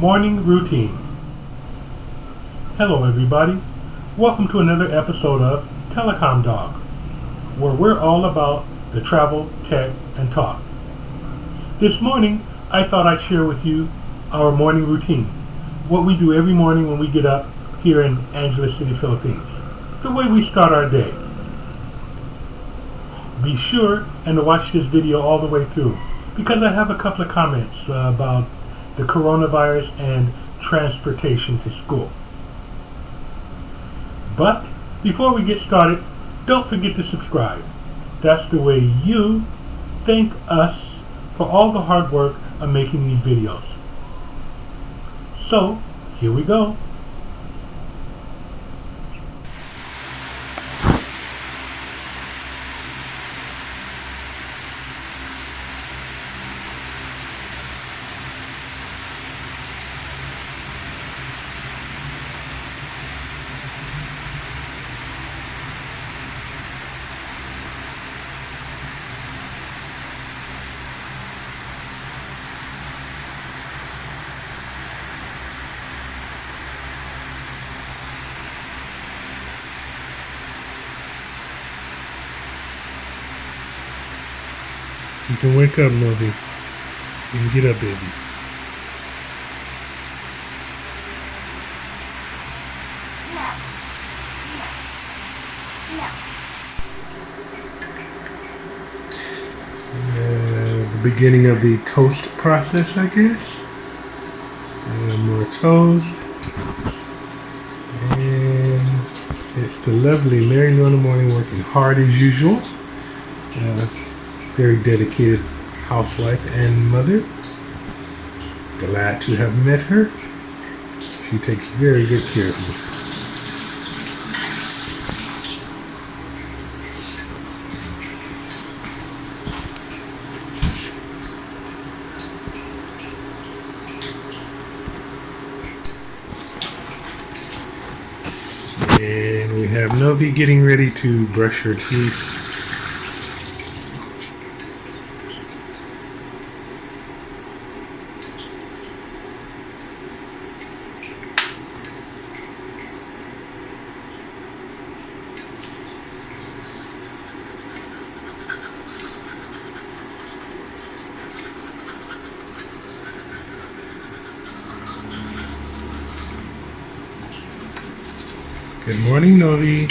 Morning Routine. Hello everybody. Welcome to another episode of Telecom Dog, where we're all about the travel, tech, and talk. This morning, I thought I'd share with you our morning routine, what we do every morning when we get up here in Angeles City, Philippines, the way we start our day. Be sure and to watch this video all the way through, because I have a couple of comments about the coronavirus and transportation to school. But before we get started, don't forget to subscribe. That's the way you thank us for all the hard work of making these videos. So, here we go. You can wake up, Novi. You can get up, baby. The beginning of the toast process, I guess. More toast. And it's the lovely Mary Lou in the morning, working hard as usual. Very dedicated housewife and mother. Glad to have met her. She takes very good care of me. And we have Novi getting ready to brush her teeth. Good morning, Novi.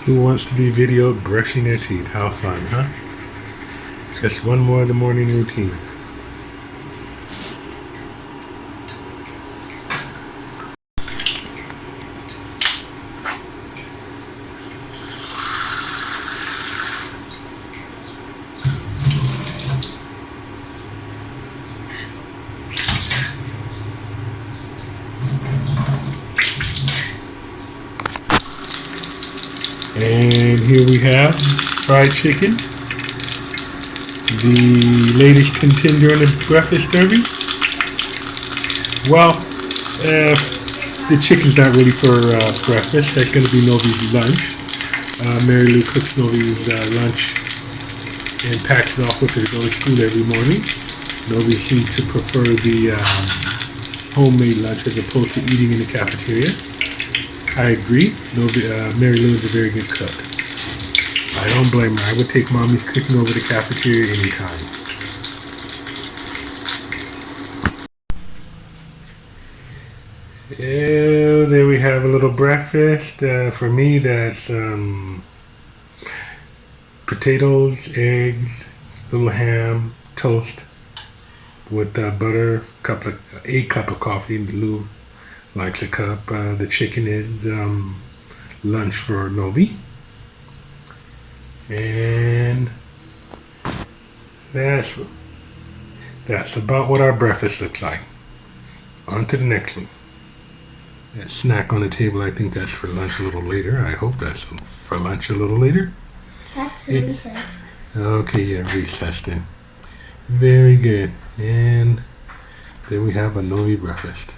Who wants to be videoed brushing their teeth? How fun, huh? Just one more of the morning routine. And here we have fried chicken, the latest contender in the breakfast derby. Well, the chicken's not really for breakfast. That's going to be Novi's lunch. Mary Lou cooks Novi's lunch and packs it off with her to go to school every morning. Novi seems to prefer the homemade lunch as opposed to eating in the cafeteria. I agree. Mary Lou is a very good cook. I don't blame her. I would take Mommy's cooking over the cafeteria anytime. Yeah, there we have a little breakfast. For me, that's potatoes, eggs, little ham, toast with butter, a cup of coffee. Lou likes a cup. The chicken is lunch for Novi. And that's about what our breakfast looks like. On to the next one. That snack on the table, I think that's for lunch a little later. I hope that's for lunch a little later. That's recess. Okay, yeah, recess then. Very good. And then we have a Novi breakfast.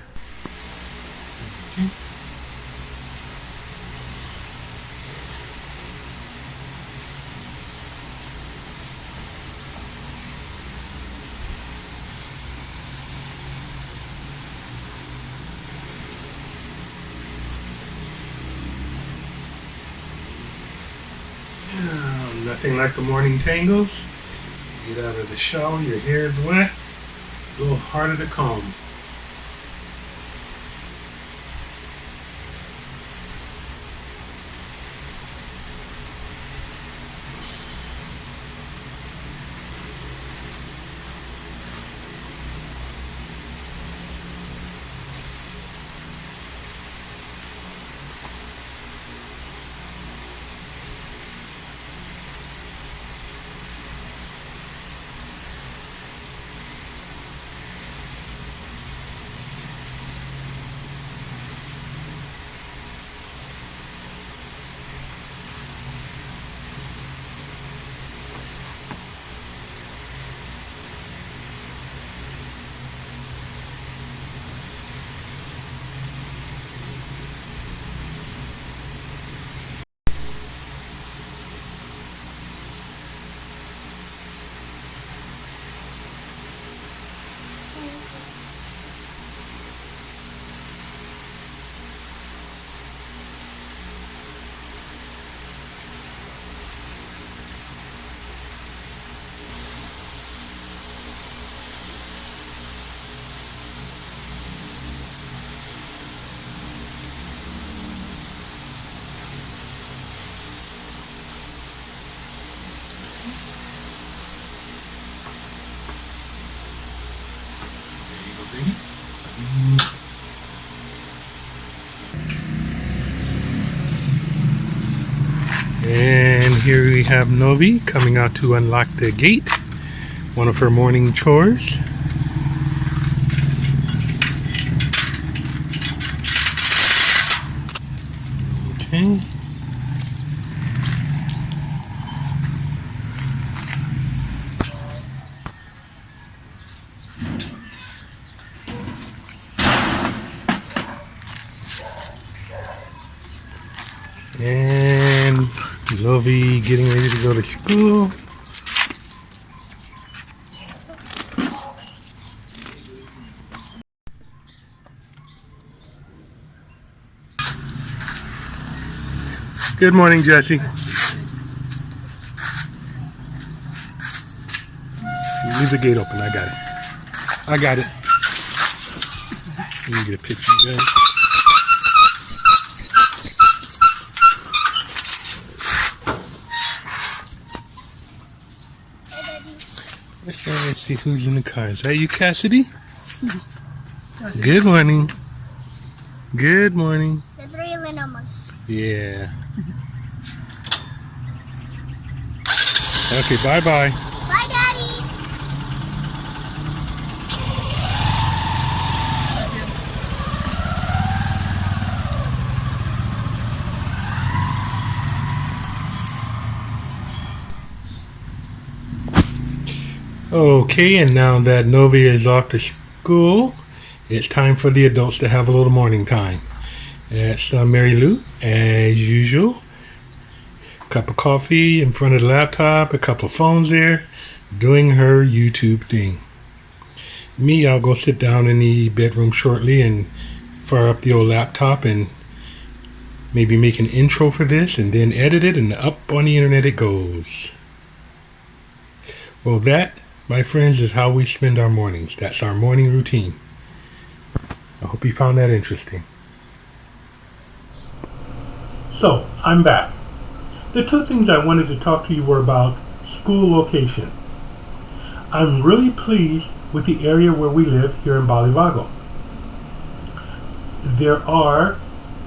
Nothing like the morning tangles. Get out of the shower, your hair is wet, a little harder to comb. And here we have Novi coming out to unlock the gate. One of her morning chores. Okay. And Novi getting ready to go to school. Good morning, Jesse. Leave the gate open. I got it. I got it. Let me get a picture, guys. Let's see who's in the car. Is that you, Cassidy? Good morning. Good morning. The three little monkeys. Yeah. Okay, bye-bye. Bye, Daddy. Okay, and now that Novi is off to school, it's time for the adults to have a little morning time. It's Mary Lou, as usual. Cup of coffee in front of the laptop, a couple of phones there, doing her YouTube thing. Me, I'll go sit down in the bedroom shortly and fire up the old laptop and maybe make an intro for this and then edit it, and up on the internet it goes. Well, that, my friends, is how we spend our mornings. That's our morning routine. I hope you found that interesting. So, I'm back. The two things I wanted to talk to you were about school location. I'm really pleased with the area where we live here in Balivago. There are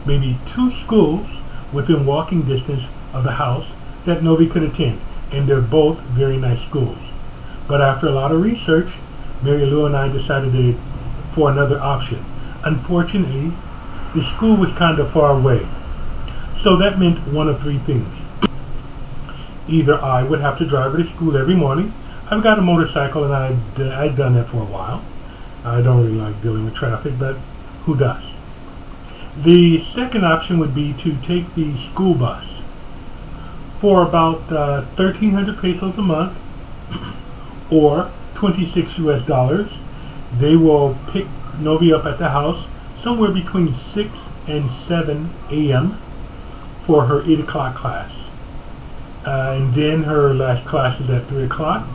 maybe 2 schools within walking distance of the house that Novi could attend, and they're both very nice schools. But after a lot of research, Mary Lou and I decided for another option. Unfortunately, the school was kind of far away. So that meant one of 3 things. Either I would have to drive her to school every morning. I've got a motorcycle and I've done that for a while. I don't really like dealing with traffic, but who does? The second option would be to take the school bus for about 1,300 pesos a month, or 26 US dollars. They will pick Novi up at the house somewhere between 6 and 7 a.m. for her 8 o'clock class. and then her last class is at 3 o'clock,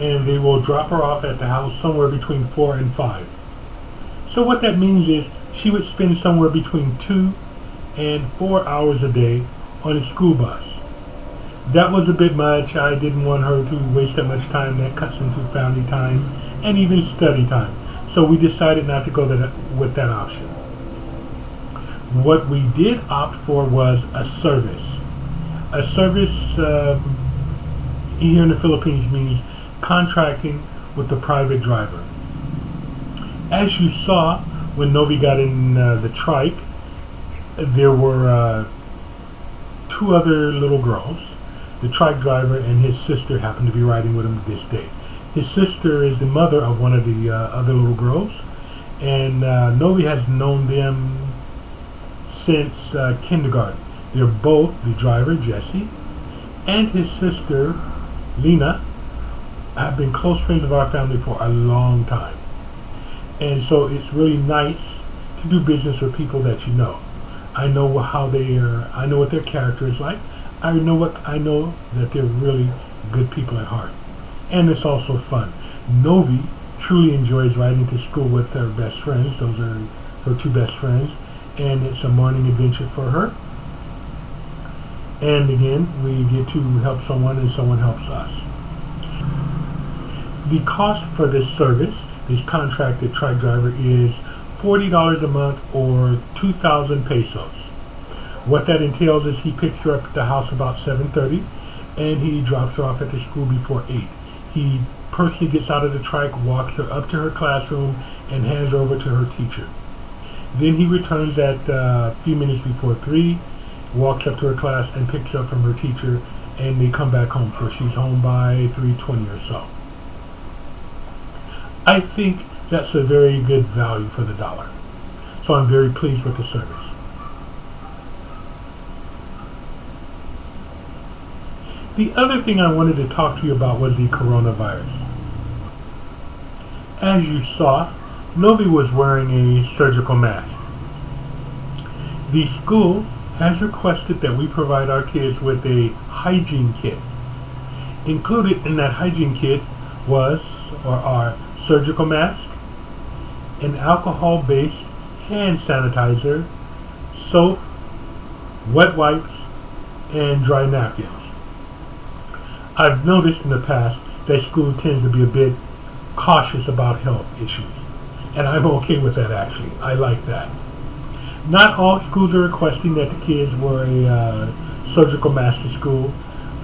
and they will drop her off at the house somewhere between 4 and 5. So what that means is she would spend somewhere between 2 and 4 hours a day on a school bus. That was a bit much. I didn't want her to waste that much time. That cuts into family time and even study time. So we decided not to go with that option. What we did opt for was a service. A service here in the Philippines means contracting with a private driver. As you saw when Novi got in the trike, there were 2 other little girls. The trike driver and his sister happened to be riding with him this day. His sister is the mother of one of the other little girls, and Novi has known them since kindergarten. They're both, the driver, Jesse, and his sister, Lena, have been close friends of our family for a long time. And so it's really nice to do business with people that you know. I know how they are. I know what their character is like. I know that they're really good people at heart. And it's also fun. Novi truly enjoys riding to school with her best friends. Those are her 2 best friends. And it's a morning adventure for her. And again, we get to help someone and someone helps us. The cost for this service, this contracted trike driver, is $40 a month or 2,000 pesos. What that entails is he picks her up at the house about 7:30 and he drops her off at the school before 8. He personally gets out of the trike, walks her up to her classroom, and hands her over to her teacher. Then he returns at a few minutes before 3, walks up to her class and picks up from her teacher, and they come back home. So she's home by 3:20 or so. I think that's a very good value for the dollar. So I'm very pleased with the service. The other thing I wanted to talk to you about was the coronavirus. As you saw, Novi was wearing a surgical mask. The school has requested that we provide our kids with a hygiene kit. Included in that hygiene kit are surgical mask, an alcohol-based hand sanitizer, soap, wet wipes, and dry napkins. I've noticed in the past that school tends to be a bit cautious about health issues, and I'm okay with that actually. I like that. Not all schools are requesting that the kids wear a surgical mask to school.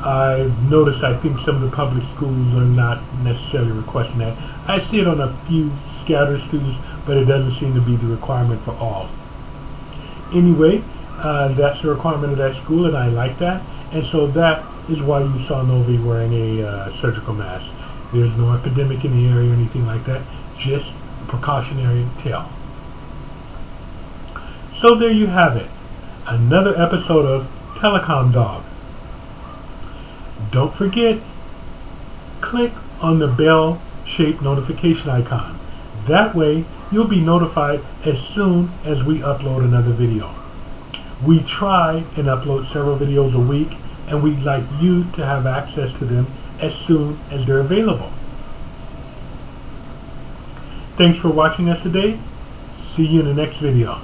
I've noticed I think some of the public schools are not necessarily requesting that. I see it on a few scattered students, but it doesn't seem to be the requirement for all. Anyway, that's the requirement of that school, and I like that. And so that is why you saw Novi wearing a surgical mask. There's no epidemic in the area or anything like that, just a precautionary tale. So there you have it, another episode of Telecom Dog. Don't forget, click on the bell-shaped notification icon. That way, you'll be notified as soon as we upload another video. We try and upload several videos a week, and we'd like you to have access to them as soon as they're available. Thanks for watching us today. See you in the next video.